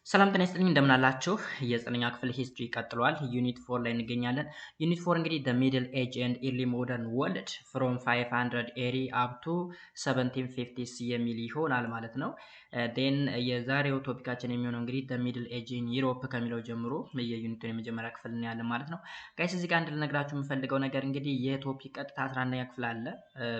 ሰላም ጤና ይስጥልኝ እንደምን አላችሁ? የዘጠነኛ ክፍል ሂስትሪ ቀጥሏል። ዩኒት 4 ላይ እንገኛለን። ዩኒት 4 እንግዲህ the middle age and early modern world from 580 up to 1750s የሚል ይሆናል ማለት ነው። ዴን የዛሬው ቶፒካችን የሚሆነው እንግዲህ the middle age in Europe ከሚለው ጀምሮ የዩኒቱን የመጀመሪያ ክፍል እናያለን ማለት ነው። ጋይስ እዚህ ጋር እንድልነግራችሁ የምፈልገው ነገር እንግዲህ የቶፒክ ቀጥታ 11ኛ ክፍል አለ።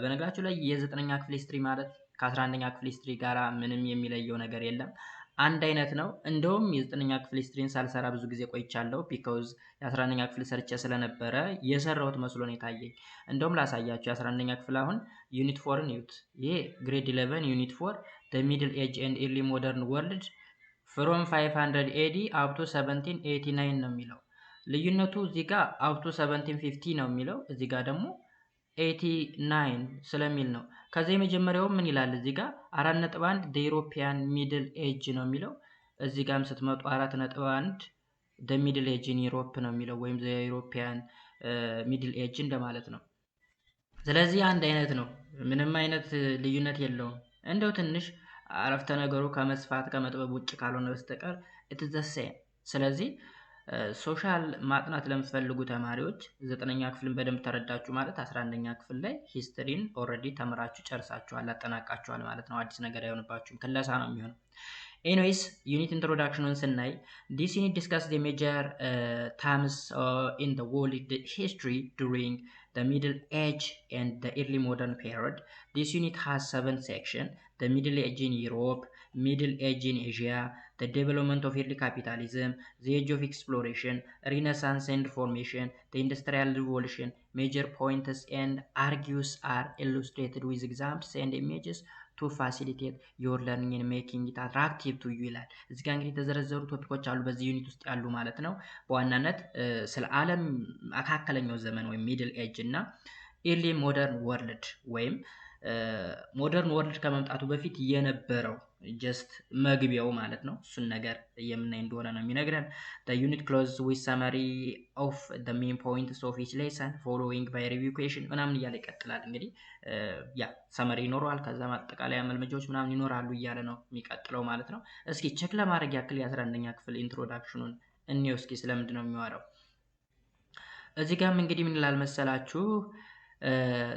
በነገራችሁ ላይ የዘጠነኛ ክፍል ሂስትሪ ማለት ከ11ኛ ክፍል ሂስትሪ ጋራ ምንም የሚለየው ነገር የለም። አንድ አይነት ነው። እንደውም የዘጠነኛ ክፍል ሂስትሪን ሳልሰራ ብዙ ጊዜ ቆይቻለሁ ቢኮዝ የ11ኛ ክፍል ሰርቼ ስለነበረ የሰራሁት መስሎ ነው የታየኝ። እንደውም ላሳያችሁ የ11ኛ ክፍል አሁን ዩኒት 4ን ይዩት። ይሄ ግሬድ 11 ዩኒት 4 the middle age and early modern world from 500 AD up to 1789 ነው የሚለው። ልዩነቱ እዚህ ጋር up to 1750 ነው የሚለው፣ እዚህ ጋር ደግሞ 89 ስለሚል ነው። ከዚህ የመጀመሪያው ምን ይላል እዚህ ጋር 4.1 the European middle age ነው የሚለው። እዚህ ጋርም ስትመጡ 4.1 the middle age in Europe ነው የሚለው፣ ወይም the European middle age እንደማለት ነው። ስለዚህ አንድ አይነት ነው፣ ምንም አይነት ልዩነት የለውም። እንደው ትንሽ አረፍተ ነገሩ ከመስፋት ከመጥበብ ውጭ ካልሆነ በስተቀር it is the same። ስለዚህ ሶሻል ማጥናት ለምትፈልጉ ተማሪዎች ዘጠነኛ ክፍልን በደንብ ተረዳችሁ ማለት 11ኛ ክፍል ላይ ሂስትሪን ኦልሬዲ ተምራችሁ ጨርሳችኋል፣ አጠናቃችኋል ማለት ነው። አዲስ ነገር አይሆንባችሁም፣ ክለሳ ነው የሚሆነው። ኤኒዌይስ ዩኒት ኢንትሮዳክሽኑን ስናይ ዲስ ዩኒት ዲስከስ the major terms in the world history during the middle age and the early modern period. This unit has 7 sections: the middle age in Europe, middle age in Asia, the development of early capitalism, the age of exploration, Renaissance and Reformation, the Industrial Revolution. Major points and argues are illustrated with examples and images to facilitate your learning and making it attractive to you ይላል። እዚህ ጋር እንግዲህ የተዘረዘሩ ቶፒኮች አሉ በዚህ ዩኒት ውስጥ ያሉ ማለት ነው። በዋናነት ስለ ዓለም መካከለኛው ዘመን ወይም ሚድል ኤጅ እና ኤርሊ ሞደርን ወርልድ ወይም ሞደርን ወርልድ ከመምጣቱ በፊት የነበረው ጀስት መግቢያው ማለት ነው። እሱን ነገር የምናይ እንደሆነ ነው የሚነግረን። the unit closes with summary of the main points of each lesson following by review question ምናምን እያለ ይቀጥላል። እንግዲህ ያ ሰመሪ ይኖረዋል፣ ከዛ ማጠቃለያ መልመጃዎች ምናምን ይኖራሉ እያለ ነው የሚቀጥለው ማለት ነው። እስኪ ቼክ ለማድረግ ያክል የ11ኛ ክፍል ኢንትሮዳክሽኑን እንየው እስኪ ስለምንድን ነው የሚዋረው። እዚህ ጋርም እንግዲህ ምን ይላል መሰላችሁ?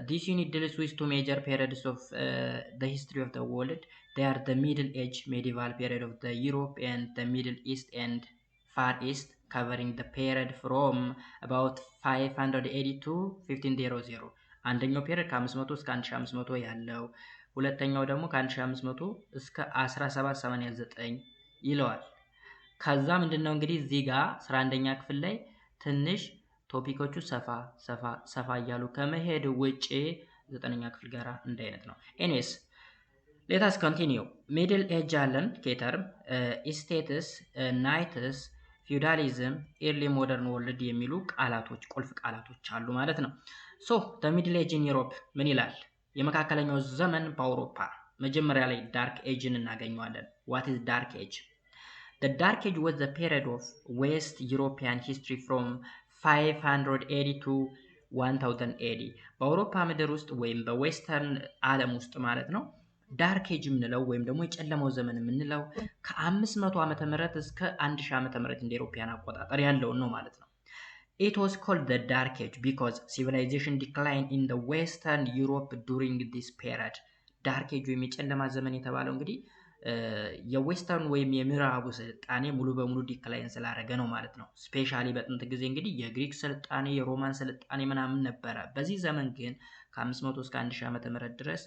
This unit deals with two major periods of the history of the world. They are the Middle Age, medieval period of the Europe, and the Middle East and Far East, covering the period from about 580 to 1500. አንደኛው ፔሪድ ከ500 እስከ 1500 ያለው፣ ሁለተኛው ደግሞ ከ1500 እስከ 1789 ይለዋል። ከዛ ምንድነው እንግዲህ እዚህ ጋር 11ኛ ክፍል ላይ ትንሽ ቶፒኮቹ ሰፋ እያሉ ከመሄድ ውጪ ዘጠነኛ ክፍል ጋራ እንደ አይነት ነው። ኤኒዌይስ ሌት አስ ኮንቲኒው። ሚድል ኤጅ አለን ኬተርም፣ ኢስቴትስ፣ ናይትስ፣ ፊውዳሊዝም፣ ኤርሊ ሞደርን ወርልድ የሚሉ ቃላቶች ቁልፍ ቃላቶች አሉ ማለት ነው። ሶ ዘ ሚድል ኤጅ ኢን ዩሮፕ ምን ይላል? የመካከለኛው ዘመን በአውሮፓ መጀመሪያ ላይ ዳርክ ኤጅን እናገኘዋለን። ዋት ኢዝ ዳርክ ኤጅ? The Dark Age was the period of West European history from 580 to 1000 AD. በአውሮፓ ምድር ውስጥ ወይም በዌስተርን ዓለም ውስጥ ማለት ነው ዳርክ ኤጅ የምንለው ወይም ደግሞ የጨለማው ዘመን የምንለው ከ500 ዓመተ ምህረት እስከ 1000 ዓመተ ምህረት እንደ አውሮፓውያን አቆጣጠር ያለውን ነው ማለት ነው። It was called the Dark Age because civilization declined in the Western Europe during this period. ዳርክ ኤጅ ወይም የጨለማ ዘመን የተባለው እንግዲህ የዌስተርን ወይም የምዕራቡ ስልጣኔ ሙሉ በሙሉ ዲክላይን ስላደረገ ነው ማለት ነው። ስፔሻሊ በጥንት ጊዜ እንግዲህ የግሪክ ስልጣኔ የሮማን ስልጣኔ ምናምን ነበረ። በዚህ ዘመን ግን ከ500 እስከ 1000 ዓመተ ምህረት ድረስ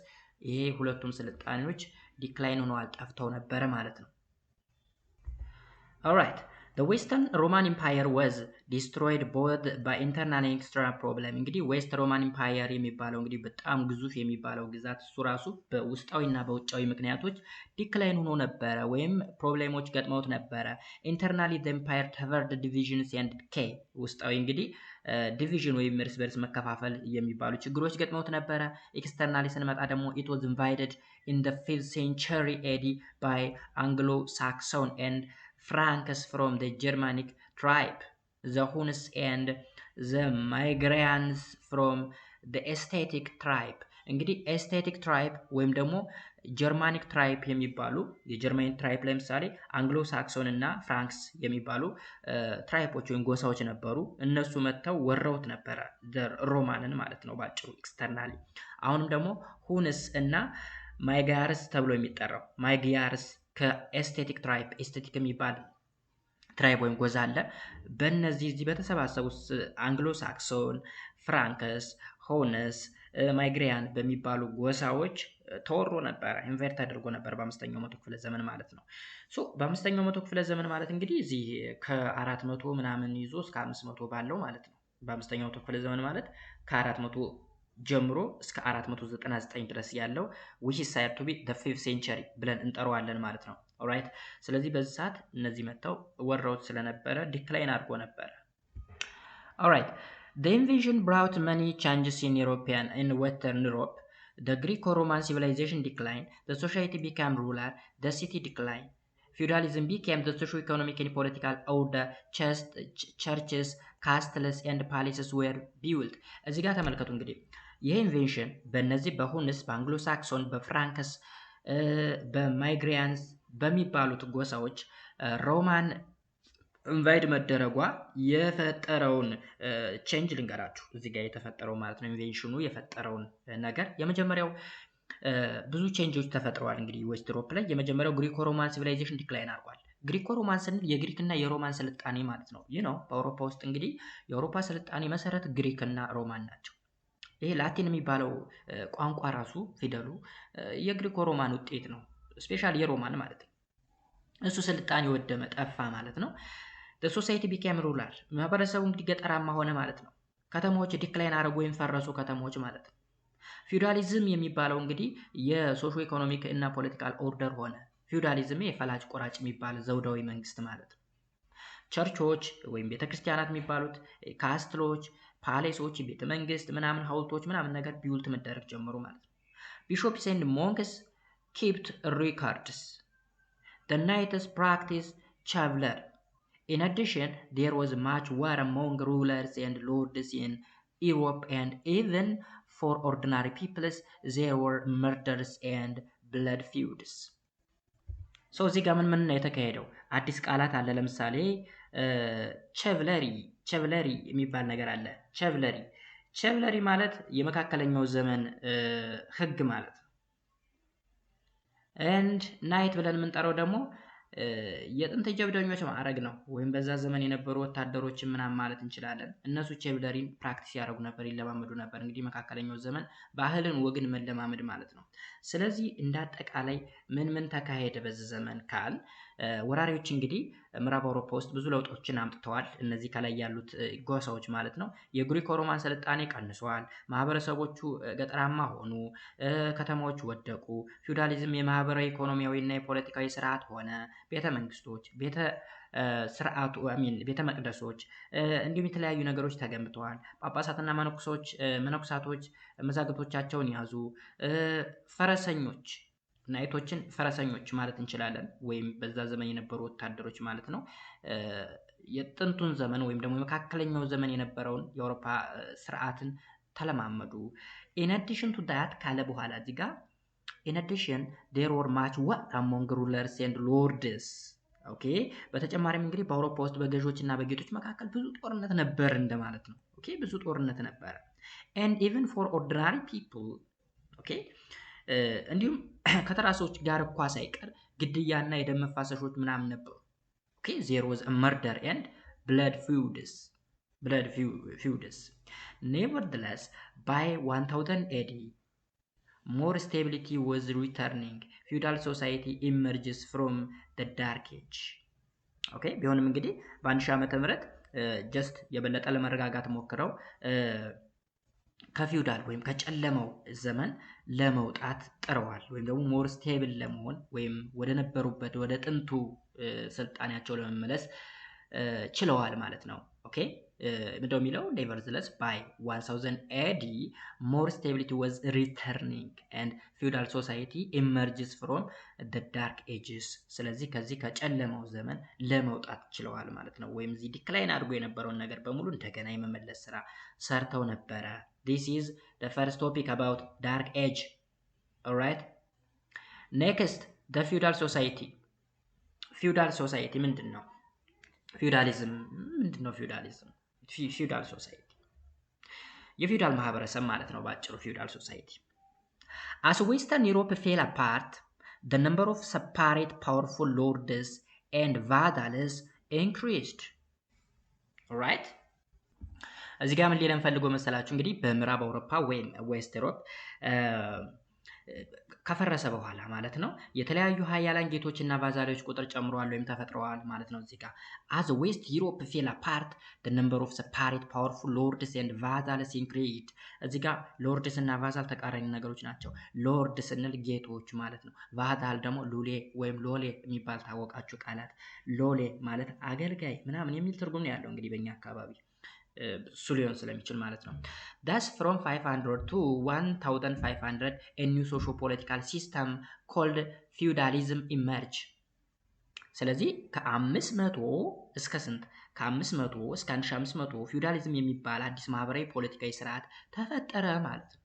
ይሄ ሁለቱም ስልጣኔዎች ዲክላይን ሆነዋል፣ ጠፍተው ነበረ ማለት ነው። ኦልራይት The Western Roman Empire was destroyed both by internal and external problem. እንግዲህ ዌስት ሮማን ኢምፓየር የሚባለው እንግዲህ በጣም ግዙፍ የሚባለው ግዛት እሱ ራሱ በውስጣዊና በውጫዊ ምክንያቶች ዲክላይን ሆኖ ነበረ ወይም ፕሮብሌሞች ገጥመውት ነበረ። ኢንተርናሊ the empire suffered divisions and decay. ውስጣዊ እንግዲህ ዲቪዥን ወይም እርስ በርስ መከፋፈል የሚባሉ ችግሮች ገጥመውት ነበረ። ኤክስተርናሊ ስንመጣ ደግሞ it was invaded in the 5th century AD by Anglo-Saxon and Franks from the Germanic tribe, the Huns and the Migrations from the Asiatic tribe. እንግዲህ ኤስቴቲክ ትራይብ ወይም ደግሞ ጀርማኒክ ትራይብ የሚባሉ የጀርመን ትራይብ ለምሳሌ አንግሎ ሳክሶን እና ፍራንክስ የሚባሉ ትራይቦች ወይም ጎሳዎች ነበሩ። እነሱ መጥተው ወረውት ነበረ ሮማንን ማለት ነው ባጭሩ ኤክስተርናሊ። አሁንም ደግሞ ሁንስ እና ማይጋርስ ተብሎ የሚጠራው ማይጋርስ ከኤስቴቲክ ትራይብ ኤስቴቲክ የሚባል ትራይብ ወይም ጎዛ አለ። በእነዚህ እዚህ በተሰባሰቡት አንግሎ ሳክሶን፣ ፍራንክስ፣ ሆነስ፣ ማይግሪያን በሚባሉ ጎሳዎች ተወሮ ነበረ፣ ኢንቨርት ተደርጎ ነበር በአምስተኛው መቶ ክፍለ ዘመን ማለት ነው። ሶ በአምስተኛው መቶ ክፍለ ዘመን ማለት እንግዲህ እዚህ ከ400 ምናምን ይዞ እስከ 500 ባለው ማለት ነው። በአምስተኛው መቶ ክፍለ ዘመን ማለት ከ400 ጀምሮ እስከ 499 ድረስ ያለው which is said to be the 5th century ብለን እንጠራዋለን ማለት ነው። ኦራይት። ስለዚህ በዚህ ሰዓት እነዚህ መጥተው ወረውት ስለነበረ ዲክላይን አድርጎ ነበረ። ኦራይት። The invasion brought many changes in European and Western Europe. The Greco-Roman civilization declined, the society became rural, the city declined. Feudalism became the socio-economic and political order. Churches, castles and palaces were built. እዚህ ጋር ተመልከቱ እንግዲህ ይህ ኢንቬንሽን በእነዚህ በሁንስ፣ በአንግሎ ሳክሶን፣ በፍራንክስ፣ በማይግሪያንስ በሚባሉት ጎሳዎች ሮማን ኢንቫይድ መደረጓ የፈጠረውን ቼንጅ ልንገራችሁ። እዚህ ጋር የተፈጠረው ማለት ነው ኢንቬንሽኑ የፈጠረውን ነገር የመጀመሪያው ብዙ ቼንጆች ተፈጥረዋል። እንግዲህ ዌስት ዩሮፕ ላይ የመጀመሪያው ግሪኮ ሮማን ሲቪላይዜሽን ዲክላይን አድርጓል። ግሪኮ ሮማን ስንል የግሪክና የሮማን ስልጣኔ ማለት ነው። ይህ ነው በአውሮፓ ውስጥ እንግዲህ የአውሮፓ ስልጣኔ መሰረት ግሪክና ሮማን ናቸው። ይሄ ላቲን የሚባለው ቋንቋ ራሱ ፊደሉ የግሪኮ ሮማን ውጤት ነው። ስፔሻሊ የሮማን ማለት ነው። እሱ ስልጣኔ ወደመ ጠፋ ማለት ነው። the society became rural ማህበረሰቡ እንግዲህ ገጠራማ ሆነ ማለት ነው። ከተሞች ዲክላይን አደረጉ ወይም ፈረሱ ከተሞች ማለት ነው። ፊውዳሊዝም የሚባለው እንግዲህ የሶሾ ኢኮኖሚክ እና ፖለቲካል ኦርደር ሆነ። ፊውዳሊዝም የፈላጭ ቆራጭ የሚባል ዘውዳዊ መንግስት ማለት ነው። ቸርቾች ወይም ቤተክርስቲያናት የሚባሉት ካስትሎች፣ ፓሌሶች፣ ቤተ መንግስት ምናምን ሐውልቶች ምናምን ነገር ቢውልት መደረግ ጀመሩ ማለት ነው። ቢሾፕስ ኤንድ ሞንክስ kept records. The knights practiced chivalry. In addition, there was much war among rulers and lords in Europe, and even for ordinary peoples there were murders and blood feuds. So እዚህ ጋር ምን ነው የተካሄደው? አዲስ ቃላት አለ። ለምሳሌ ቸቭለሪ የሚባል ነገር አለ። ቸቭለሪ ማለት የመካከለኛው ዘመን ህግ ማለት ነው። and ናይት ብለን የምንጠራው ደግሞ የጥንት ጀብደኞች ማዕረግ ነው። ወይም በዛ ዘመን የነበሩ ወታደሮችን ምናምን ማለት እንችላለን። እነሱ ቸቭለሪን ፕራክቲስ ያደርጉ ነበር፣ ይለማመዱ ነበር። እንግዲህ መካከለኛው ዘመን ባህልን ወግን መለማመድ ማለት ነው። ስለዚህ እንዳጠቃላይ ምን ተካሄደ በዚህ ዘመን ካል ወራሪዎች እንግዲህ ምዕራብ አውሮፓ ውስጥ ብዙ ለውጦችን አምጥተዋል። እነዚህ ከላይ ያሉት ጎሳዎች ማለት ነው። የግሪኮ ሮማን ስልጣኔ ቀንሷል። ማህበረሰቦቹ ገጠራማ ሆኑ። ከተማዎች ወደቁ። ፊውዳሊዝም የማህበራዊ ኢኮኖሚያዊ እና የፖለቲካዊ ስርዓት ሆነ። ቤተ መንግስቶች፣ ቤተ መቅደሶች እንዲሁም የተለያዩ ነገሮች ተገንብተዋል። ጳጳሳትና መነኩሳቶች መዛግብቶቻቸውን ያዙ። ፈረሰኞች ናይቶችን ፈረሰኞች ማለት እንችላለን፣ ወይም በዛ ዘመን የነበሩ ወታደሮች ማለት ነው። የጥንቱን ዘመን ወይም ደግሞ የመካከለኛው ዘመን የነበረውን የአውሮፓ ስርዓትን ተለማመዱ። in addition to that ካለ በኋላ እዚህ ጋር in addition there were much war among rulers and lords. ኦኬ። በተጨማሪም እንግዲህ በአውሮፓ ውስጥ በገዢዎች እና በጌቶች መካከል ብዙ ጦርነት ነበር እንደማለት ነው። ኦኬ፣ ብዙ ጦርነት ነበር and even for ordinary people. ኦኬ፣ እንዲሁም ከተራ ሰዎች ጋር እንኳን ሳይቀር ግድያና የደም መፋሰሾች ምናምን ነበሩ። ኦኬ፣ there was a murder and blood feuds. Nevertheless, by 1000 AD more stability was returning. Feudal society emerges from the dark age. ኦኬ፣ ቢሆንም እንግዲህ በ1000 ዓመተ ምህረት ጀስት የበለጠ ለመረጋጋት ሞክረው ከፊውዳል ወይም ከጨለማው ዘመን ለመውጣት ጥረዋል። ወይም ደግሞ ሞር ስቴብል ለመሆን ወይም ወደ ነበሩበት ወደ ጥንቱ ስልጣኔያቸው ለመመለስ ችለዋል ማለት ነው። ኦኬ፣ ምንድነው የሚለው? nevertheless by 1000 AD more stability was returning and feudal society emerges from the dark ages. ስለዚህ ከዚህ ከጨለማው ዘመን ለመውጣት ችለዋል ማለት ነው። ወይም እዚህ ዲክላይን አድርጎ የነበረውን ነገር በሙሉ እንደገና የመመለስ ስራ ሰርተው ነበረ። This is the first topic about dark age. All right. ኔክስት the feudal society feudal society ምንድን ነው? ፊውዳሊዝም ምንድን ነው? feudal society የፊውዳል ማህበረሰብ ማለት ነው ባጭሩ feudal society. As Western Europe fell apart, the number of separate powerful lords and vassals increased. Alright? እዚህ ጋር ምን ሊለን ፈልጎ መሰላችሁ እንግዲህ በምዕራብ አውሮፓ ወይም ዌስት ዩሮፕ ከፈረሰ በኋላ ማለት ነው የተለያዩ ሀያላን ጌቶችና ቫዛሎች ቁጥር ጨምረዋል ወይም ተፈጥረዋል ማለት ነው። እዚህ ጋር as West Europe fell apart, the number of separate powerful lords and vassals increased. እዚህ ጋር ሎርድስ እና ቫዛል ተቃራኒ ነገሮች ናቸው። ሎርድ ስንል ጌቶች ማለት ነው። ቫዛል ደግሞ ሉሌ ወይም ሎሌ የሚባል ታወቃችሁ ቃላት። ሎሌ ማለት አገልጋይ ምናምን የሚል ትርጉም ነው ያለው እንግዲህ በእኛ አካባቢ እሱ ሊሆን ስለሚችል ማለት ነው። Thus from 500 to 1500 a new socio-political system called feudalism emerged. ስለዚህ ከ500 እስከ ስንት? ከ500 እስከ 1500 ፊውዳሊዝም የሚባል አዲስ ማህበራዊ ፖለቲካዊ ስርዓት ተፈጠረ ማለት ነው።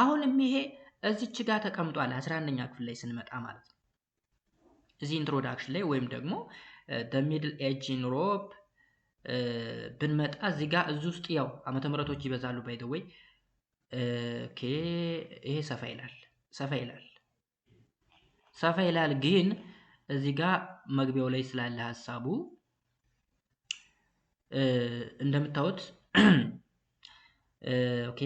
አሁንም ይሄ እዚች ጋር ተቀምጧል 11ኛ ክፍል ላይ ስንመጣ ማለት ነው። እዚህ ኢንትሮዳክሽን ላይ ወይም ደግሞ the middle age in Europe ብንመጣ እዚህ ጋር እዚህ ውስጥ ያው ዓመተ ምህረቶች ይበዛሉ ባይ ዘ ወይ ኦኬ ይሄ ሰፋ ይላል ግን እዚህ ጋር መግቢያው ላይ ስላለ ሐሳቡ እንደምታዩት ኦኬ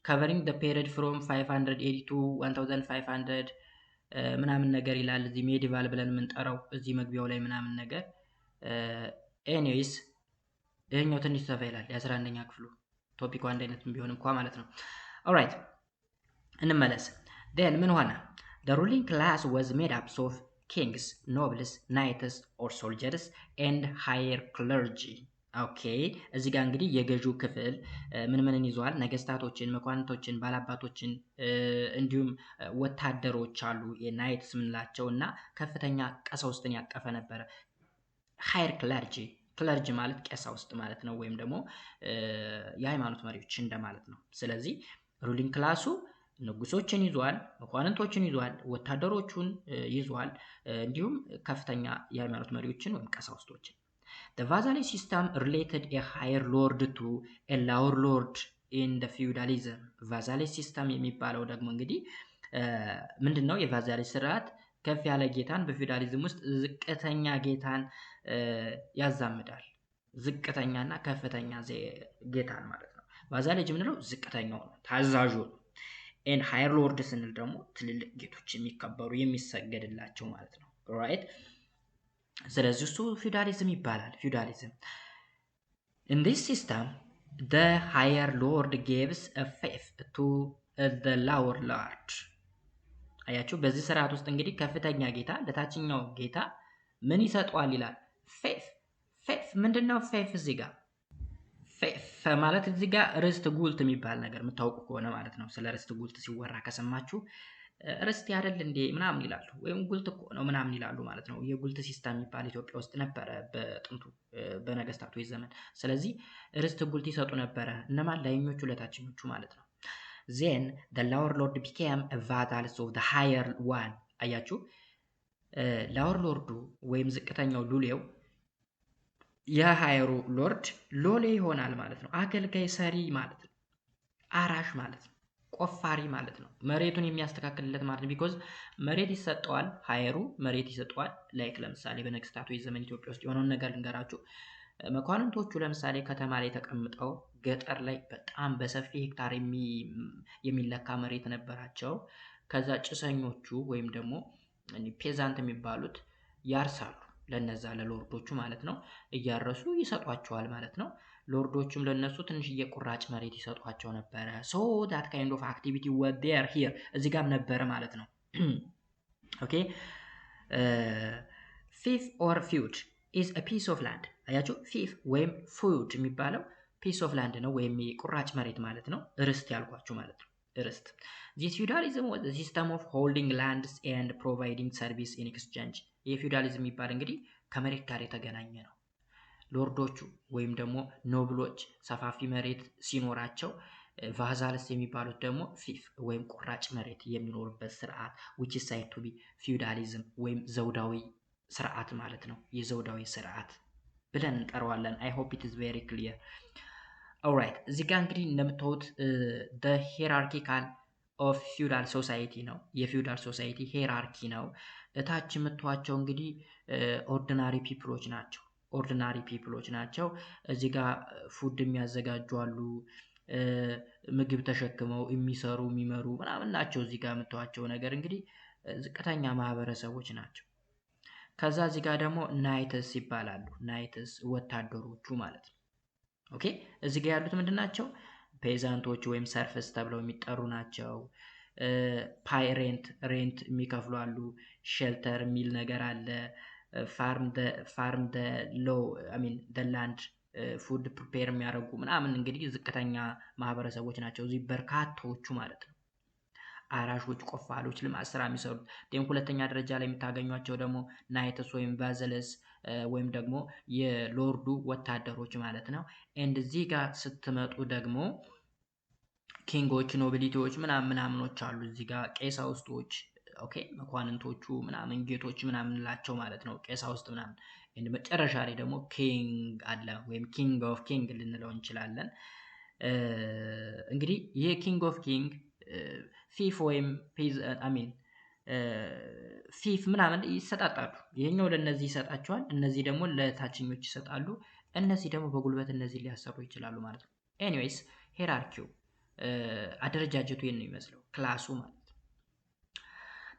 covering the period from 580 to 1500 ምናምን ነገር ይላል እዚህ ሜዲቫል ብለን የምንጠራው እዚህ መግቢያው ላይ ምናምን ነገር ኤኒዌይስ ይሄኛው ትንሽ ሰፋ ይላል የ11ኛ ክፍሉ ቶፒኩ አንድ አይነት ቢሆን እንኳን ማለት ነው። ኦልራይት እንመለስ። then ምን ሆነ? the ruling class was made up of kings, nobles, knights or soldiers and higher clergy. ኦኬ እዚህ ጋር እንግዲህ የገዢው ክፍል ምንን ይዟል? ነገስታቶችን፣ መኳንንቶችን፣ ባላባቶችን እንዲሁም ወታደሮች አሉ የናይትስ ምንላቸውና ከፍተኛ ቀሳውስትን ያቀፈ ነበረ። higher clergy ክለርጅ ማለት ቀሳውስት ማለት ነው ወይም ደግሞ የሃይማኖት መሪዎች እንደማለት ነው። ስለዚህ ሩሊንግ ክላሱ ንጉሶችን ይዟል፣ መኳንንቶችን ይዟል፣ ወታደሮቹን ይዟል እንዲሁም ከፍተኛ የሃይማኖት መሪዎችን ወይም ቀሳውስቶችን። The vassal system related a higher lord to a lower lord in the feudalism. vassal system የሚባለው ደግሞ እንግዲህ ምንድነው? የቫዛሊ ስርዓት ከፍ ያለ ጌታን በፊውዳሊዝም ውስጥ ዝቅተኛ ጌታን ያዛምዳል። ዝቅተኛና ከፍተኛ ጌታን ማለት ነው። ቫዛሌጅ ምንለው? ዝቅተኛው ነው፣ ታዛዡ ነው። and higher lord ስንል ደግሞ ትልልቅ ጌቶች የሚከበሩ የሚሰገድላቸው ማለት ነው። ራይት ስለዚህ እሱ ፊውዳሊዝም ይባላል። ፊውዳሊዝም in this system the higher lord gives a fief to the lower lord. አያችሁ በዚህ ስርዓት ውስጥ እንግዲህ ከፍተኛ ጌታ ለታችኛው ጌታ ምን ይሰጠዋል ይላል? ፌፍ ምንድነው? ፌፍ እዚህ ጋር ፌፍ ማለት እዚህ ጋር ርስት ጉልት የሚባል ነገር የምታውቁ ከሆነ ማለት ነው። ስለ ርስት ጉልት ሲወራ ከሰማችሁ ርስት ያደል እንዴ ምናምን ይላሉ፣ ወይም ጉልት እኮ ነው ምናምን ይላሉ ማለት ነው። የጉልት ሲስተም የሚባል ኢትዮጵያ ውስጥ ነበረ በጥንቱ በነገስታቶች ዘመን። ስለዚህ ርስት ጉልት ይሰጡ ነበረ። እነማን? ላይኞቹ ለታችኞቹ ማለት ነው። then the lower lord became a vassal of the higher one. አያችሁ ላወር ሎርዱ ወይም ዝቅተኛው ሉሌው የሃየሩ ሎርድ ሎሌ ይሆናል ማለት ነው። አገልጋይ ሰሪ ማለት ነው። አራሽ ማለት ነው። ቆፋሪ ማለት ነው። መሬቱን የሚያስተካክልለት ማለት ነው። ቢኮዝ መሬት ይሰጠዋል፣ ሃየሩ መሬት ይሰጠዋል። ላይክ ለምሳሌ በነገስታቶች ዘመን ኢትዮጵያ ውስጥ የሆነውን ነገር ልንገራችሁ። መኳንንቶቹ ለምሳሌ ከተማ ላይ ተቀምጠው ገጠር ላይ በጣም በሰፊ ሄክታር የሚለካ መሬት ነበራቸው። ከዛ ጭሰኞቹ ወይም ደግሞ ፔዛንት የሚባሉት ያርሳሉ ለነዛ ለሎርዶቹ ማለት ነው። እያረሱ ይሰጧቸዋል ማለት ነው። ሎርዶቹም ለነሱ ትንሽዬ ቁራጭ መሬት ይሰጧቸው ነበረ። so that kind of activity was there here እዚህ ጋር ነበረ ማለት ነው። ኦኬ fief or feud is a piece of land. አያችሁ fief ወይም feud የሚባለው piece of land ነው ወይም ቁራጭ መሬት ማለት ነው። ርስት ያልኳችሁ ማለት ነው። ርስት this feudalism was the system of holding lands and providing service in exchange. የፊውዳሊዝም የሚባል እንግዲህ ከመሬት ጋር የተገናኘ ነው። ሎርዶቹ ወይም ደግሞ ኖብሎች ሰፋፊ መሬት ሲኖራቸው ቫዛልስ የሚባሉት ደግሞ ፊፍ ወይም ቁራጭ መሬት የሚኖርበት ስርዓት which is said to be feudalism ወይም ዘውዳዊ ስርዓት ማለት ነው። የዘውዳዊ ስርዓት ብለን እንጠራዋለን። I hope it is very clear. alright እዚህ ጋር እንግዲህ እንደምታዩት the hierarchical of feudal society ነው። የፊውዳል ሶሳይቲ ሄራርኪ ነው። እታች የምታዩቸው እንግዲህ ኦርዲናሪ ፒፕሎች ናቸው። ኦርዲናሪ ፒፕሎች ናቸው። እዚህ ጋር ፉድ የሚያዘጋጁ አሉ፣ ምግብ ተሸክመው የሚሰሩ የሚመሩ ምናምን ናቸው። እዚህ ጋር የምታዩቸው ነገር እንግዲህ ዝቅተኛ ማህበረሰቦች ናቸው። ከዛ እዚህ ጋር ደግሞ ናይትስ ይባላሉ። ናይትስ ወታደሮቹ ማለት ነው። ኦኬ እዚህ ጋር ያሉት ምንድን ናቸው? ፔዛንቶች ወይም ሰርፍስ ተብለው የሚጠሩ ናቸው። ፓይ ሬንት የሚከፍሉ አሉ። ሼልተር የሚል ነገር አለ። ፋርም ሎው ላንድ ፉድ ፕሪፔር የሚያደርጉ ምናምን እንግዲህ ዝቅተኛ ማህበረሰቦች ናቸው እዚህ በርካታዎቹ ማለት ነው። አራሾች፣ ቆፋሎች፣ ልማት ስራ የሚሰሩት። ሁለተኛ ደረጃ ላይ የምታገኟቸው ደግሞ ናይትስ ወይም ቫዘለስ ወይም ደግሞ የሎርዱ ወታደሮች ማለት ነው። ኤንድ እዚህ ጋር ስትመጡ ደግሞ ኪንጎች፣ ኖቢሊቲዎች ምናምኖች አሉ። እዚህ ጋር ቄሳውስቶች፣ ኦኬ መኳንንቶቹ ምናምን ጌቶች ምናምን ላቸው ማለት ነው። ቄሳውስት ምናምን ኤንድ መጨረሻ ላይ ደግሞ ኪንግ አለ ወይም ኪንግ ኦፍ ኪንግ ልንለው እንችላለን። እንግዲህ ይሄ ኪንግ ኦፍ ኪንግ ፊፍ ወይም ፊፍ ምናምን ይሰጣጣሉ። ይሄኛው ለነዚህ ይሰጣቸዋል፣ እነዚህ ደግሞ ለታችኞች ይሰጣሉ። እነዚህ ደግሞ በጉልበት እነዚህ ሊያሰሩ ይችላሉ ማለት ነው። ኤኒዌይስ ሄራርኪው አደረጃጀቱ ይሄን ነው የሚመስለው፣ ክላሱ ማለት ነው።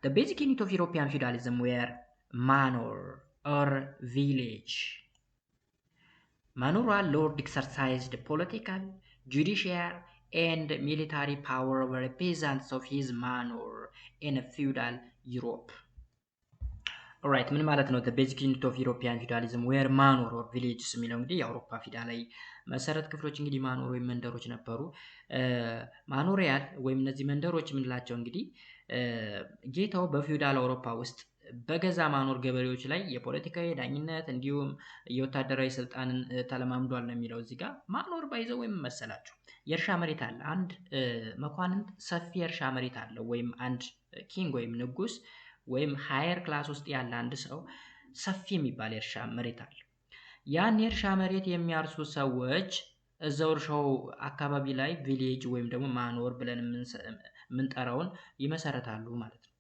The basic unit of European feudalism were manor or village. Manor lord exercised political, judicial and military power over the peasants of his manor in a feudal Europe. ኦራይት ምን ማለት ነው? the basic unit of European feudalism were manor or villages የሚለው እንግዲህ የአውሮፓ ፊውዳላዊ መሰረት ክፍሎች እንግዲህ ማኖር ወይም መንደሮች ነበሩ። ማኖሪያል ወይም እነዚህ መንደሮች የምንላቸው እንግዲህ ጌታው በፊውዳል አውሮፓ ውስጥ በገዛ ማኖር ገበሬዎች ላይ የፖለቲካዊ ዳኝነት እንዲሁም የወታደራዊ ስልጣንን ተለማምዷል ነው የሚለው። እዚህ ጋር ማኖር ባይዘው ወይም መሰላችሁ የእርሻ መሬት አለ። አንድ መኳንንት ሰፊ የእርሻ መሬት አለው ወይም አንድ ኪንግ ወይም ንጉስ ወይም ሃየር ክላስ ውስጥ ያለ አንድ ሰው ሰፊ የሚባል የእርሻ መሬት አለ። ያን የእርሻ መሬት የሚያርሱ ሰዎች እዛው እርሻው አካባቢ ላይ ቪሌጅ ወይም ደግሞ ማኖር ብለን የምንጠራውን ይመሰረታሉ ማለት ነው።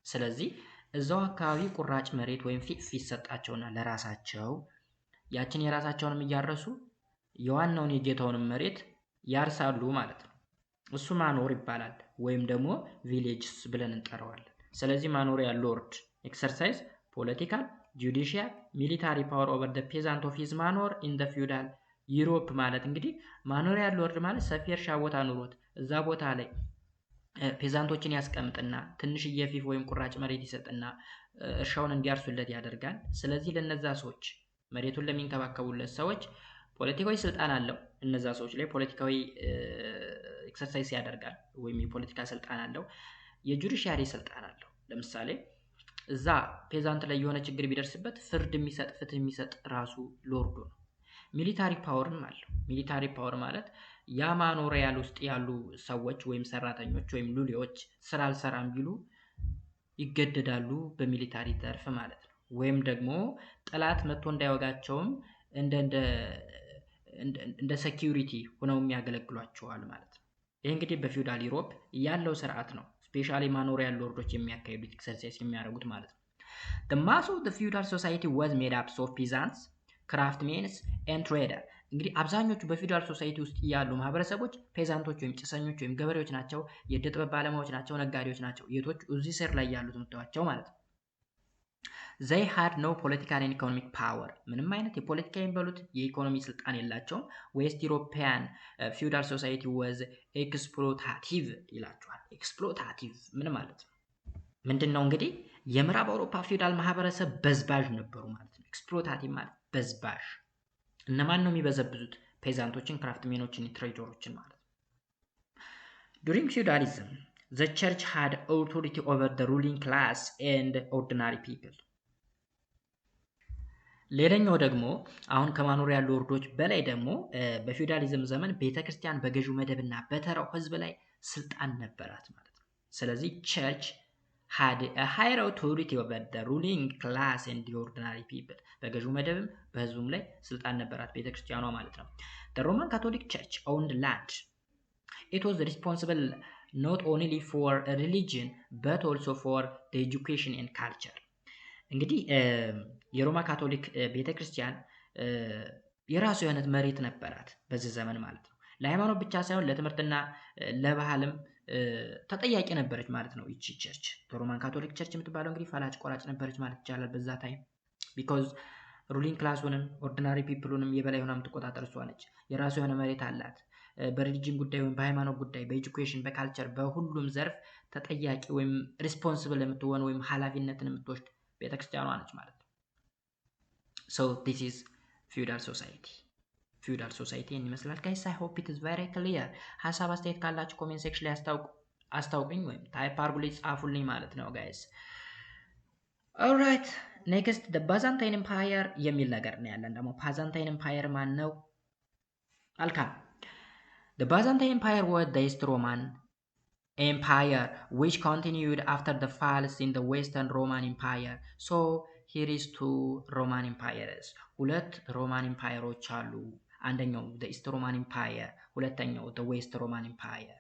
ስለዚህ እዛው አካባቢ ቁራጭ መሬት ወይም ፊፍ ይሰጣቸውና ለራሳቸው ያችን የራሳቸውንም እያረሱ የዋናውን የጌታውንም መሬት ያርሳሉ ማለት ነው። እሱ ማኖር ይባላል ወይም ደግሞ ቪሌጅስ ብለን እንጠራዋለን። ስለዚህ ማኖሪያ ሎርድ ኤክሰርሳይዝ ፖለቲካል፣ ጁዲሺያል፣ ሚሊታሪ ፓወር ኦቨር ደ ፔዛንት ኦፍ ሂዝ ማኖር ኢን ደ ፊውዳል ዩሮፕ ማለት እንግዲህ ማኖሪያ ሎርድ ማለት ሰፊ እርሻ ቦታ ኑሮት እዛ ቦታ ላይ ፔዛንቶችን ያስቀምጥና ትንሽዬ ፊፍ ወይም ቁራጭ መሬት ይሰጥና እርሻውን እንዲያርሱለት ያደርጋል። ስለዚህ ለነዛ ሰዎች መሬቱን ለሚንከባከቡለት ሰዎች ፖለቲካዊ ስልጣን አለው። እነዛ ሰዎች ላይ ፖለቲካዊ ኤክሰርሳይዝ ያደርጋል ወይም የፖለቲካ ስልጣን አለው። የጁዲሻሪ ስልጣን አለው። ለምሳሌ እዛ ፔዛንት ላይ የሆነ ችግር ቢደርስበት ፍርድ የሚሰጥ ፍትህ የሚሰጥ ራሱ ሎርዱ ነው። ሚሊታሪ ፓወርም አለው። ሚሊታሪ ፓወር ማለት ያ ማኖሪያል ውስጥ ያሉ ሰዎች ወይም ሰራተኞች ወይም ሉሌዎች ስራ አልሰራም ቢሉ ይገደዳሉ በሚሊታሪ ዘርፍ ማለት ነው። ወይም ደግሞ ጠላት መጥቶ እንዳይወጋቸውም እንደ ሴኪዩሪቲ ሆነው የሚያገለግሏቸዋል ማለት ነው። ይህ እንግዲህ በፊውዳል ዩሮፕ ያለው ስርዓት ነው። ስፔሻሊ ማኖሪያል ሎርዶች የሚያካሂዱት ኤክሰርሳይዝ የሚያደርጉት ማለት ነው። The mass of the feudal society was made up of peasants, craftsmen and traders. እንግዲህ አብዛኞቹ በፊውዳል ሶሳይቲ ውስጥ ያሉ ማህበረሰቦች ፔዛንቶች ወይም ጭሰኞች ወይም ገበሬዎች ናቸው። የእደ ጥበብ ባለሙያዎች ናቸው። ነጋዴዎች ናቸው። የቶች እዚህ ስር ላይ ያሉት ምታዋቸው ማለት ነው። they had no political and economic power ምንም አይነት የፖለቲካ የሚበሉት የኢኮኖሚ ስልጣን የላቸውም። ዌስት ዩሮፒያን feudal society was exploitative ይላቸዋል። ኤክስፕሎታቲቭ ምን ማለት ነው? ምንድነው እንግዲህ የምዕራብ አውሮፓ ፊውዳል ማህበረሰብ በዝባዥ ነበሩ ማለት ነው። ኤክስፕሎታቲቭ ማለት በዝባዥ። እነማን ነው የሚበዘብዙት? ፔዛንቶችን፣ ክራፍትሜኖችን፣ ትሬደሮችን ማለት ነው። during feudalism the church had authority over the ruling class and ordinary people. ሌላኛው ደግሞ አሁን ከማኖሪያ ሎርዶች በላይ ደግሞ በፊውዳሊዝም ዘመን ቤተክርስቲያን በገዢው መደብና በተራው ህዝብ ላይ ስልጣን ነበራት ማለት ነው። ስለዚህ ቸርች had a higher authority over the ruling class and the ordinary people በገዢው መደብም በህዝቡም ላይ ስልጣን ነበራት ቤተክርስቲያኗ ማለት ነው። The Roman Catholic Church owned land. It was responsible not only for religion but also for the education and culture. እንግዲህ የሮማ ካቶሊክ ቤተክርስቲያን የራሱ የሆነ መሬት ነበራት በዚህ ዘመን ማለት ነው። ለሃይማኖት ብቻ ሳይሆን ለትምህርትና ለባህልም ተጠያቂ ነበረች ማለት ነው። ይቺ ቸርች ሮማን ካቶሊክ ቸርች የምትባለው እንግዲህ ፈላጭ ቆራጭ ነበረች ማለት ይቻላል በዛ ታይም ቢኮዝ ሩሊንግ ክላሱንም ኦርዲናሪ ፒፕሉንም የበላይ ሆና የምትቆጣጠር እሷ ነች። የራሱ የሆነ መሬት አላት። በሪሊጅን ጉዳይ ወይም በሃይማኖት ጉዳይ፣ በኤጁኬሽን፣ በካልቸር በሁሉም ዘርፍ ተጠያቂ ወይም ሪስፖንሲብል የምትሆን ወይም ኃላፊነትን የምትወስድ ቤተክርስቲያኗ ነች ማለት ነው። ሶ ዲስ ኢዝ ፊውዳል ሶሳይቲ። ፊውዳል ሶሳይቲ ይመስላል ጋይስ። አይ ሆፕ ኢት ኢዝ ቬሪ ክሊየር። ሀሳብ አስተያየት ካላችሁ ኮሜንት ሴክሽን ላይ አስታውቁኝ ወይም ታይፕ አድርጉልኝ ጻፉልኝ ማለት ነው ጋይስ። ኦልራይት ኔክስት ደ ባዛንታይን ኤምፓየር የሚል ነገር ነው ያለን። ደግሞ ባዛንታይን ኤምፓየር ማን ነው? አልካም The Byzantine Empire was the East Roman Empire which continued after the falls in the Western Roman Empire. So here is two Roman empires. ሁለት ሮማን ኢምፓየሮች አሉ። አንደኛው the East Roman Empire፣ ሁለተኛው the West Roman Empire።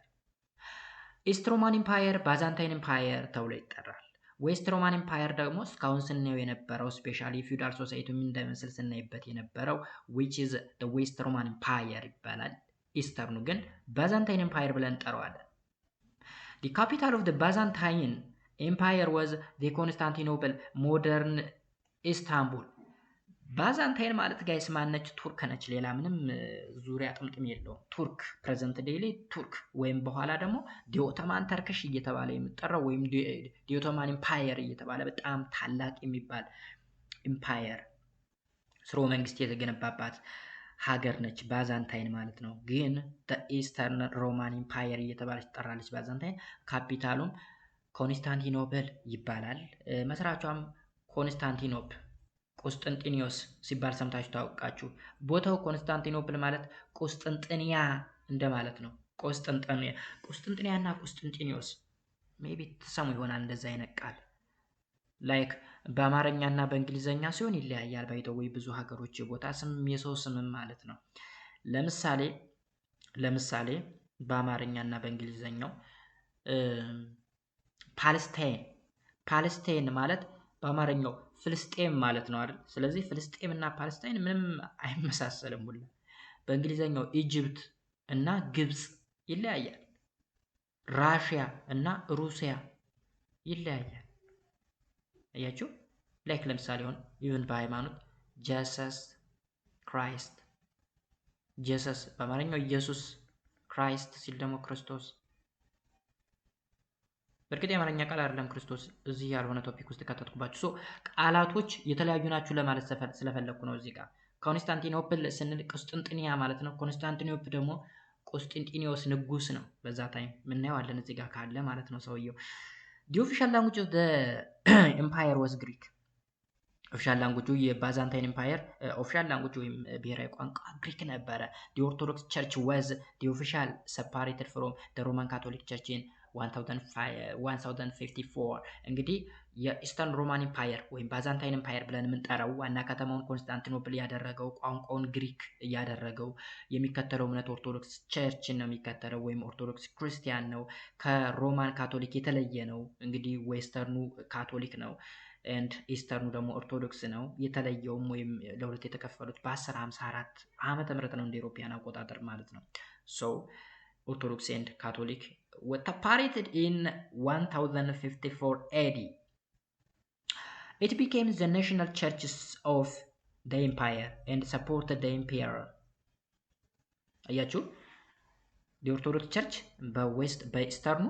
East Roman Empire Byzantine Empire ተብሎ ይጠራል። ዌስት ሮማን ኢምፓየር ደግሞ እስካሁን ስናየው የነበረው ስፔሻሊ ፊውዳል ሶሳይቲ ምን እንደሚመስል ስናይበት የነበረው which is the West Roman Empire ይባላል። ኢስተርኑ ግን ባዛንታይን ኤምፓየር ብለን እንጠራዋለን። The capital of the Byzantine Empire was the Constantinople, modern Istanbul. ባዛንታይን ማለት ጋይስ ማነች? ቱርክ ነች። ሌላ ምንም ዙሪያ ጥምጥም የለውም። ቱርክ ፕሬዘንት ዴይሊ ቱርክ ወይም በኋላ ደግሞ ዲኦቶማን ተርክሽ እየተባለ የሚጠራው ወይም ዲኦቶማን ኢምፓየር እየተባለ በጣም ታላቅ የሚባል ኢምፓየር ስርወ መንግስት የተገነባባት ሀገር ነች ባዛንታይን ማለት ነው። ግን ኢስተርን ሮማን ኢምፓየር እየተባለች ትጠራለች ባዛንታይን። ካፒታሉም ኮንስታንቲኖፕል ይባላል። መስራቿም ኮንስታንቲኖፕል ቁስጥንጥንዮስ ሲባል ሰምታችሁ ታውቃችሁ። ቦታው ኮንስታንቲኖፕል ማለት ቁስጥንጥንያ እንደማለት ነው። ቁስጥንጥንያ እና ቁስጥንጥንዮስ ሜቢ ትሰሙ ይሆናል እንደዛ አይነት ቃል ላይክ በአማርኛ እና በእንግሊዘኛ ሲሆን ይለያያል። ባይተው ብዙ ሀገሮች የቦታ ስም የሰው ስምም ማለት ነው። ለምሳሌ በአማርኛ እና በእንግሊዘኛው ፓለስታይን ማለት በአማርኛው ፍልስጤም ማለት ነው አይደል? ስለዚህ ፍልስጤም እና ፓለስታይን ምንም አይመሳሰልም ሁሉ። በእንግሊዘኛው ኢጅፕት እና ግብጽ ይለያያል። ራሽያ እና ሩሲያ ይለያያል። አያችሁ ላይክ ለምሳሌ ሆን ኢቭን በሃይማኖት ጀሰስ ክራይስት፣ ጀሰስ በአማርኛው ኢየሱስ፣ ክራይስት ሲል ደግሞ ክርስቶስ። በእርግጥ የአማርኛ ቃል አይደለም ክርስቶስ፣ እዚህ ያልሆነ ቶፒክ ውስጥ ከተትኩባችሁ። ሶ ቃላቶች የተለያዩ ናችሁ ለማለት ስለፈለኩ ነው። እዚህ ጋር ኮንስታንቲኖፕል ስንል ቁስጥንጥንያ ማለት ነው። ኮንስታንቲኖፕል ደግሞ ቁስጥንጢኒዮስ ንጉስ ነው። በዛ ታይም ምናየዋለን እዚህ ጋር ካለ ማለት ነው ሰውየው። The official language of the empire was Greek. ኦፊሻል ላንጉጁ የባዛንታይን ኤምፓየር ኦፊሻል ላንጉጅ ወይም ብሔራዊ ቋንቋ ግሪክ ነበረ። the orthodox church was the official separated from the roman catholic church in 1054 እንግዲህ የኢስተርን ሮማን ኢምፓየር ወይም ባዛንታይን ኢምፓየር ብለን የምንጠራው ዋና ከተማውን ኮንስታንቲኖፕል ያደረገው ቋንቋውን ግሪክ ያደረገው የሚከተለው እምነት ኦርቶዶክስ ቸርችን ነው የሚከተለው ወይም ኦርቶዶክስ ክርስቲያን ነው። ከሮማን ካቶሊክ የተለየ ነው። እንግዲህ ዌስተርኑ ካቶሊክ ነው ኤንድ ኢስተርኑ ደግሞ ኦርቶዶክስ ነው። የተለየውም ወይም ለሁለት የተከፈሉት በ1054 ዓመተ ምህረት ነው እንደ ኢሮፒያን አቆጣጠር ማለት ነው። ሶ ኦርቶዶክስ ኤንድ ካቶሊክ were separated in 1054 AD. It became the national churches of the empire and supported the emperor. አያችሁ የኦርቶዶክስ ቸርች በዌስት በኢስተርኑ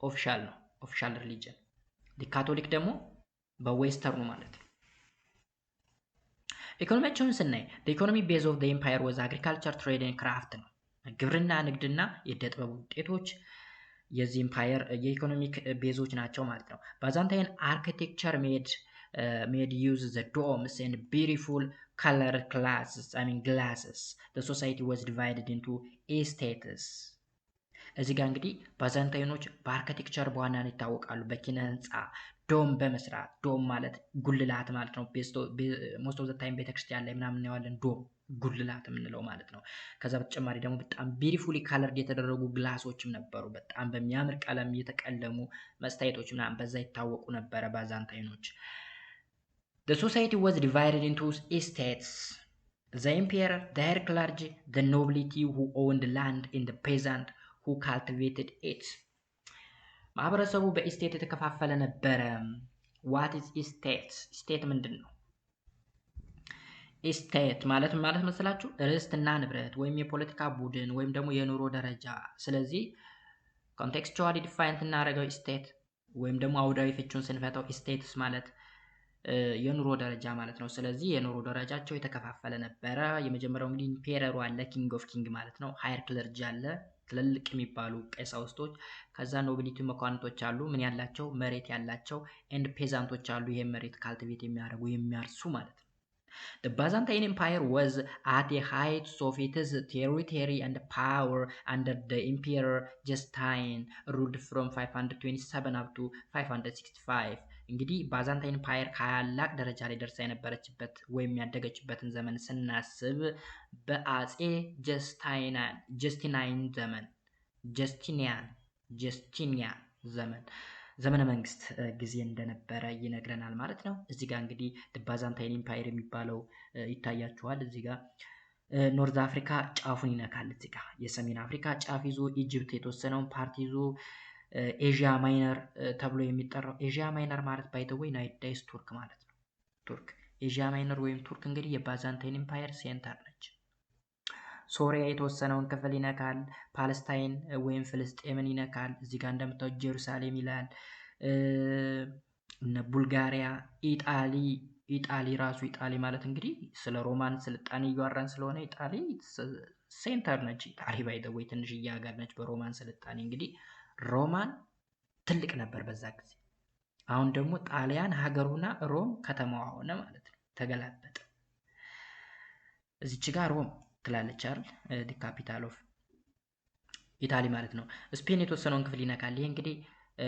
ኦፊሻል ነው፣ ኦፊሻል ሪሊጅን። ካቶሊክ ደግሞ በዌስተርኑ ማለት ነው። ኢኮኖሚያቸውን ስናይ the economic base of the empire was agriculture, trade and craft ነው። ግብርና፣ ንግድና የእደ ጥበብ ውጤቶች የዚህ ኢምፓየር የኢኮኖሚክ ቤዞች ናቸው ማለት ነው። ባዛንታይን አርኪቴክቸር ሜድ made use the domes and beautiful colored glasses. The society was divided into estates. እዚህ ጋር እንግዲህ ባዛንታይኖች በአርኪቴክቸር በዋናነት ይታወቃሉ። በኪነ ህንፃ ዶም በመስራት ዶም ማለት ጉልላት ማለት ነው። ሞስት ኦፍ ዘ ታይም ቤተክርስቲያን ላይ ምናምን እናየዋለን ዶም ጉልላት የምንለው ማለት ነው። ከዛ በተጨማሪ ደግሞ በጣም ቢዩቲፉሊ ካለርድ የተደረጉ ግላሶችም ነበሩ። በጣም በሚያምር ቀለም የተቀለሙ መስታየቶች ምናምን በዛ ይታወቁ ነበረ ባዛንታይኖች። The society was divided into estates. The emperor, the higher clergy, the nobility who owned land, and the peasant who cultivated it. ማህበረሰቡ በኢስቴት የተከፋፈለ ነበረ። what is estate? ስቴት ምንድን ነው? ኢስቴት ማለት መስላችሁ ርስትና ንብረት ወይም የፖለቲካ ቡድን ወይም ደግሞ የኑሮ ደረጃ። ስለዚህ ኮንቴክስቹዋሊ ዲፋይን እናደርገው ኢስቴት ወይም ደግሞ አውዳዊ ፍቹን ስንፈታው ኢስቴትስ ማለት የኑሮ ደረጃ ማለት ነው። ስለዚህ የኑሮ ደረጃቸው የተከፋፈለ ነበረ። የመጀመሪያው እንግዲህ ኢምፔረሩ አለ፣ ኪንግ ኦፍ ኪንግ ማለት ነው። ሃየር ክለርጂ አለ፣ ትልልቅ የሚባሉ ቀሳውስቶች። ከዛ ኖቢሊቲ መኳንቶች አሉ፣ ምን ያላቸው መሬት ያላቸው። ኤንድ ፔዛንቶች አሉ፣ ይሄ መሬት ካልቲቬት የሚያደርጉ የሚያርሱ ማለት ነው። The Byzantine Empire was at the height of its territory and power under the Emperor Justine, ruled from 527 up to 565. እንግዲህ ባዛንታይን ፓየር ካላቅ ደረጃ ላይ ደርሳ የነበረችበት ወይም ያደገችበትን ዘመን ስናስብ በአጼ ጀስቲኒያን ዘመነ መንግስት ጊዜ እንደነበረ ይነግረናል ማለት ነው። እዚህ ጋር እንግዲህ ባዛንታይን ኢምፓየር የሚባለው ይታያችኋል። እዚህ ጋር ኖርዝ አፍሪካ ጫፉን ይነካል። እዚህ ጋር የሰሜን አፍሪካ ጫፍ ይዞ ኢጅፕት የተወሰነውን ፓርት ይዞ ኤዥያ ማይነር ተብሎ የሚጠራው ኤዥያ ማይነር ማለት ባይ ዘ ዌይ ናይዳይስ ቱርክ ማለት ነው። ቱርክ ኤዥያ ማይነር ወይም ቱርክ እንግዲህ የባዛንታይን ኢምፓየር ሴንተር ነች። ሶሪያ የተወሰነውን ክፍል ይነካል። ፓለስታይን ወይም ፍልስጤምን ይነካል። እዚህ ጋር እንደምታዩት ጄሩሳሌም ይላል። እነ ቡልጋሪያ፣ ኢጣሊ ራሱ ኢጣሊ ማለት እንግዲህ ስለ ሮማን ስልጣኔ እያወራን ስለሆነ ኢጣሊ ሴንተር ነች። ኢጣሊ ባይ ዘ ዌይ ትንሽዬ ሀገር ነች በሮማን ስልጣኔ። እንግዲህ ሮማን ትልቅ ነበር በዛ ጊዜ። አሁን ደግሞ ጣሊያን ሀገሩና ሮም ከተማዋ ሆነ ማለት ነው። ተገላበጠ። እዚች ጋር ሮም ትላለች አይደል? ዲ ካፒታል ኦፍ ኢታሊ ማለት ነው። ስፔን የተወሰነውን ክፍል ይነካል። ይሄ እንግዲህ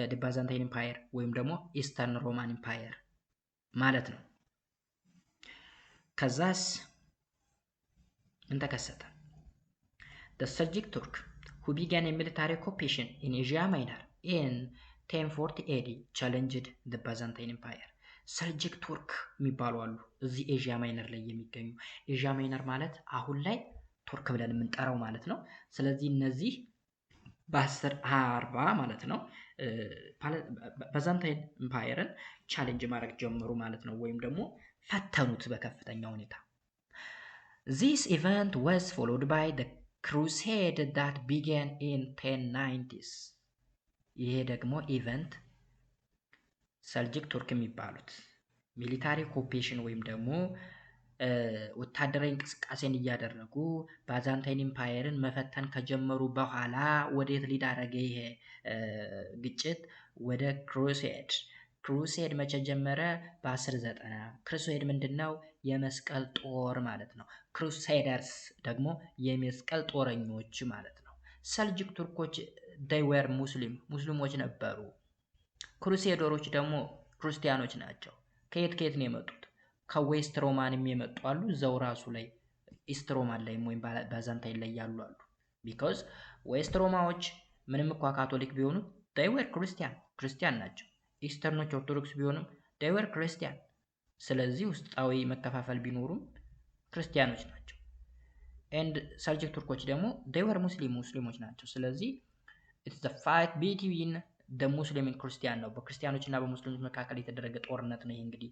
ዲ ባዛንታይን ኢምፓየር ወይም ደግሞ ኢስተርን ሮማን ኢምፓየር ማለት ነው። ከዛስ ምን ተከሰተ? The Seljuk Turk who began a military occupation in Asia Minor in 1040 AD challenged the Byzantine Empire. ሰልጅክ ቱርክ የሚባሉ አሉ እዚህ ኤዥያ ማይነር ላይ የሚገኙ። ኤዥያ ማይነር ማለት አሁን ላይ ቱርክ ብለን የምንጠራው ማለት ነው። ስለዚህ እነዚህ በ1040 ማለት ነው ባዛንታይን ኢምፓየርን ቻሌንጅ ማድረግ ጀመሩ ማለት ነው፣ ወይም ደግሞ ፈተኑት በከፍተኛ ሁኔታ። This event was followed by the crusade that began in 1090s. ይሄ ደግሞ ኢቨንት ሰልጅክ ቱርክ የሚባሉት ሚሊታሪ ኦኩፔሽን ወይም ደግሞ ወታደራዊ እንቅስቃሴን እያደረጉ ባዛንታይን ኢምፓየርን መፈተን ከጀመሩ በኋላ ወዴት ሊድ አደረገ ይሄ ግጭት? ወደ ክሩሴድ። ክሩሴድ መቼ ጀመረ? በ1090። ክሩሴድ ምንድነው? የመስቀል ጦር ማለት ነው። ክሩሴደርስ ደግሞ የመስቀል ጦረኞች ማለት ነው። ሰልጅክ ቱርኮች they were ሙስሊሞች ነበሩ። ክሩሴደሮች ደግሞ ክርስቲያኖች ናቸው። ከየት ነው የመጡት? ከዌስት ሮማንም የመጡ አሉ። እዛው ራሱ ላይ ኢስት ሮማን ላይ ወይም ባዛንታይን ላይ ያሉ አሉ። ቢኮዝ ዌስት ሮማዎች ምንም እንኳ ካቶሊክ ቢሆኑ they were ክርስቲያን ናቸው። ኢስተርኖች ኦርቶዶክስ ቢሆኑም they were ክርስቲያን። ስለዚህ ውስጣዊ መከፋፈል ቢኖሩም ክርስቲያኖች ናቸው። ኤንድ ሰልጅክ ቱርኮች ደግሞ they were ሙስሊሞች ናቸው። ስለዚህ it's the fight between the Muslim and Christian ነው። በክርስቲያኖች እና በሙስሊሞች መካከል የተደረገ ጦርነት ነው። ይሄ እንግዲህ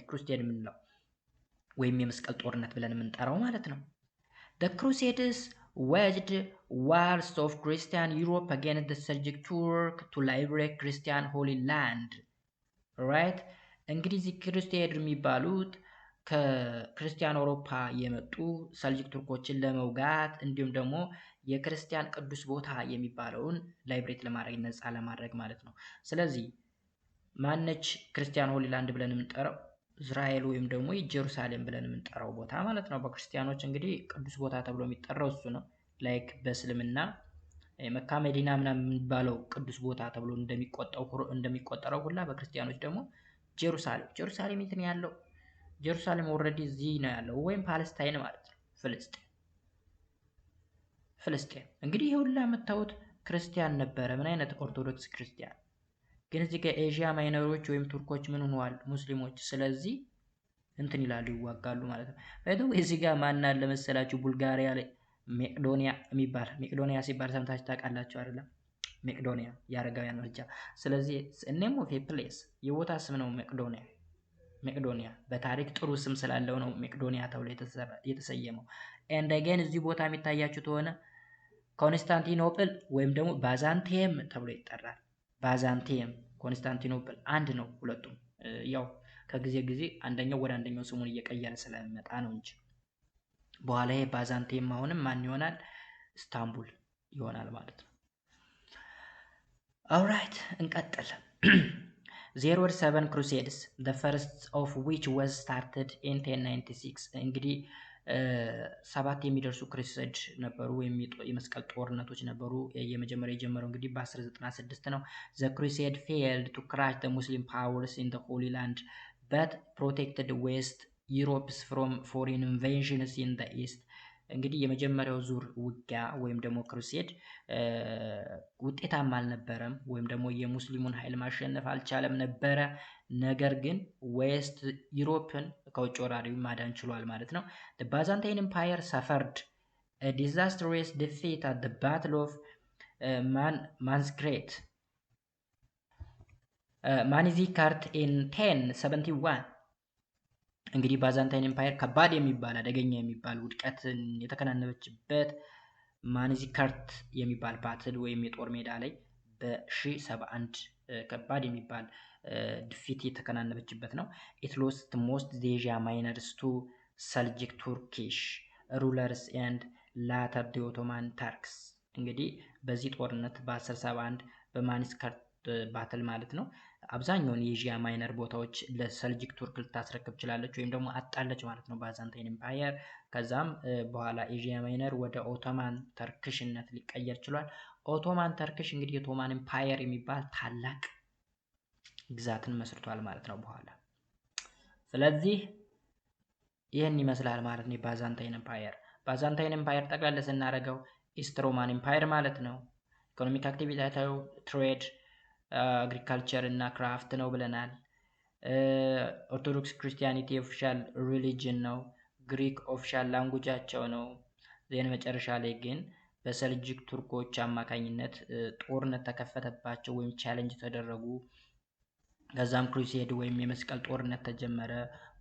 ክሩሴድ የምንለው ወይም የመስቀል ጦርነት ብለን የምንጠራው ማለት ነው። The Crusades waged wars of Christian Europe against the Seljuk Turk to liberate Christian Holy Land. Right? እንግዲህ እዚህ ክሩሴድ የሚባሉት ከክርስቲያን አውሮፓ የመጡ ሰልጅክ ቱርኮችን ለመውጋት እንዲሁም ደግሞ የክርስቲያን ቅዱስ ቦታ የሚባለውን ላይብሬት ለማድረግ ነፃ ለማድረግ ማለት ነው። ስለዚህ ማነች ክርስቲያን ሆሊ ላንድ ብለን የምንጠራው? እስራኤል ወይም ደግሞ ኢየሩሳሌም ብለን የምንጠራው ቦታ ማለት ነው። በክርስቲያኖች እንግዲህ ቅዱስ ቦታ ተብሎ የሚጠራው እሱ ነው። ላይክ በእስልምና መካ መዲና ምናምን የሚባለው ቅዱስ ቦታ ተብሎ እንደሚቆጠረው ሁላ በክርስቲያኖች ደግሞ ጀሩሳሌም የት ነው ያለው? ጀሩሳሌም ኦልሬዲ እዚህ ነው ያለው፣ ወይም ፓለስታይን ማለት ነው። ፍልስጤም እንግዲህ ይሄ ሁላ የምታዩት ክርስቲያን ነበረ። ምን አይነት ኦርቶዶክስ ክርስቲያን ግን እዚህ ጋር ኤዥያ ማይነሮች ወይም ቱርኮች ምን ሆነዋል? ሙስሊሞች። ስለዚህ እንትን ይላሉ፣ ይዋጋሉ ማለት ነው። ባይተው እዚህ ጋር ማን አለ መሰላችሁ? ቡልጋሪያ ላይ መቄዶንያ ሲባል ሰምታችሁ ታውቃላችሁ አይደለም? መቄዶንያ የአረጋውያን መርጃ። ስለዚህ ኔም ኦፍ ፕሌስ የቦታ ስም ነው መቄዶንያ። በታሪክ ጥሩ ስም ስላለው ነው መቄዶንያ ተብሎ የተሰየመው። ኤንድ አገን እዚህ ቦታ የሚታያችሁ ከሆነ ኮንስታንቲኖፕል ወይም ደግሞ ባዛንቲየም ተብሎ ይጠራል። ባዛንቲየም ኮንስታንቲኖፕል አንድ ነው ሁለቱም። ያው ከጊዜ አንደኛው ወደ አንደኛው ስሙን እየቀየረ ስለሚመጣ ነው እንጂ በኋላ ይሄ ባዛንቲየም አሁንም ማን ይሆናል? ኢስታንቡል ይሆናል ማለት ነው። ኦልራይት እንቀጥል። There were 7 crusades, the first of which was started in 1096 እንግዲህ 7 የሚደርሱ ክሩሴድ ነበሩ ወይም የመስቀል ጦርነቶች ነበሩ። የመጀመሪያ የጀመረው እንግዲህ በ1096 ነው። The crusade failed to crush the Muslim powers in the Holy Land but protected West Europe from foreign invasions in the East። እንግዲህ የመጀመሪያው ዙር ውጊያ ወይም ደግሞ ክሩሴድ ውጤታማ አልነበረም፣ ወይም ደግሞ የሙስሊሙን ኃይል ማሸነፍ አልቻለም ነበረ። ነገር ግን ዌስት ዩሮፕን ከውጭ ወራሪው ማዳን ችሏል ማለት ነው። the Byzantine Empire suffered a disastrous defeat at the Battle of Manzikert in 1071 እንግዲህ ባዛንታይን ኤምፓየር ከባድ የሚባል አደገኛ የሚባል ውድቀትን የተከናነበችበት ማንዚከርት የሚባል ባትል ወይም የጦር ሜዳ ላይ በ1071 ከባድ የሚባል ድፊት የተከናነበችበት ነው። it lost most the Asia Minors to Seljuk Turkish rulers and later the Ottoman Turks። እንግዲህ በዚህ ጦርነት በ1071 በማንዚከርት ባትል ማለት ነው አብዛኛውን የኤዥያ ማይነር ቦታዎች ለሰልጅክ ቱርክ ልታስረክብ ችላለች ወይም ደግሞ አጣለች ማለት ነው ባዛንታይን ኤምፓየር። ከዛም በኋላ ኤዥያ ማይነር ወደ ኦቶማን ተርክሽነት ሊቀየር ችሏል። ኦቶማን ተርክሽ እንግዲህ የኦቶማን ኤምፓየር የሚባል ታላቅ ግዛትን መስርቷል ማለት ነው በኋላ። ስለዚህ ይህን ይመስላል ማለት ነው ባዛንታይን ኤምፓየር። ባዛንታይን ኤምፓየር ጠቅላላ ስናደርገው ኢስት ሮማን ኤምፓየር ማለት ነው። ኢኮኖሚክ አክቲቪቲያቸው ትሬድ፣ አግሪካልቸር እና ክራፍት ነው ብለናል። ኦርቶዶክስ ክርስቲያኒቲ ኦፊሻል ሪሊጅን ነው። ግሪክ ኦፊሻል ላንጉጃቸው ነው። ዜን መጨረሻ ላይ ግን በሰልጅክ ቱርኮች አማካኝነት ጦርነት ተከፈተባቸው ወይም ቻሌንጅ ተደረጉ። ከዛም ክሩሴድ ወይም የመስቀል ጦርነት ተጀመረ።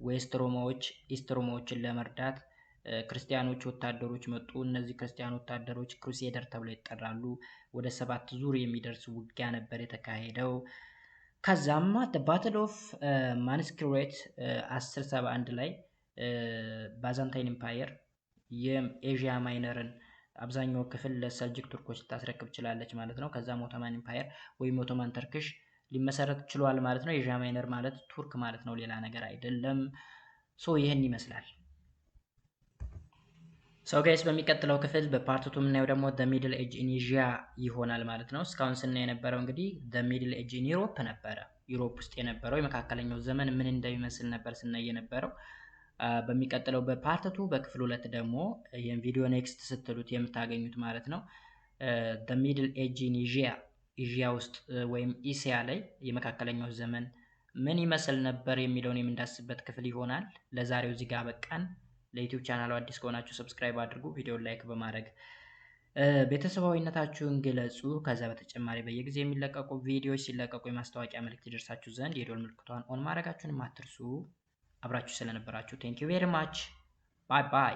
ዌስት ሮማዎች ኢስት ሮማዎችን ለመርዳት ክርስቲያኖች ወታደሮች መጡ። እነዚህ ክርስቲያን ወታደሮች ክሩሴደር ተብለው ይጠራሉ። ወደ 7 ዙር የሚደርስ ውጊያ ነበር የተካሄደው። ከዛም ባትል ኦፍ ማንስክሬት 1071 ላይ ባዛንታይን ኤምፓየር የኤዥያ ማይነርን አብዛኛው ክፍል ለሰልጅክ ቱርኮች ልታስረክብ ችላለች ማለት ነው። ከዛም ኦቶማን ኤምፓየር ወይም ኦቶማን ተርክሽ ሊመሰረት ችሏል ማለት ነው። ኤዥያ ማይነር ማለት ቱርክ ማለት ነው፣ ሌላ ነገር አይደለም። ሶ ይህን ይመስላል። ሰው ጋይስ በሚቀጥለው ክፍል በፓርት 2 የምናየው ደግሞ the middle age in Asia ይሆናል ማለት ነው። እስካሁን ስናይ የነበረው እንግዲህ the middle age in Europe ነበረ። ዩሮፕ ውስጥ የነበረው የመካከለኛው ዘመን ምን እንደሚመስል ነበር ስናይ የነበረው። በሚቀጥለው በፓርት 2 በክፍል 2 ደግሞ ይሄን ቪዲዮ ኔክስት ስትሉት የምታገኙት ማለት ነው the middle age in Asia ውስጥ ወይም ኢሲያ ላይ የመካከለኛው ዘመን ምን ይመስል ነበር የሚለውን የምንዳስበት ክፍል ይሆናል። ለዛሬው እዚህ ጋር በቃን። ለዩቲዩብ ቻናሉ አዲስ ከሆናችሁ ሰብስክራይብ አድርጉ፣ ቪዲዮን ላይክ በማድረግ ቤተሰባዊነታችሁን ግለጹ። ከዛ በተጨማሪ በየጊዜ የሚለቀቁ ቪዲዮዎች ሲለቀቁ የማስታወቂያ መልእክት ይደርሳችሁ ዘንድ የደወል ምልክቷን ኦን ማድረጋችሁን አትርሱ። አብራችሁ ስለነበራችሁ ቴንክ ዩ ቬሪ ማች። ባይ ባይ።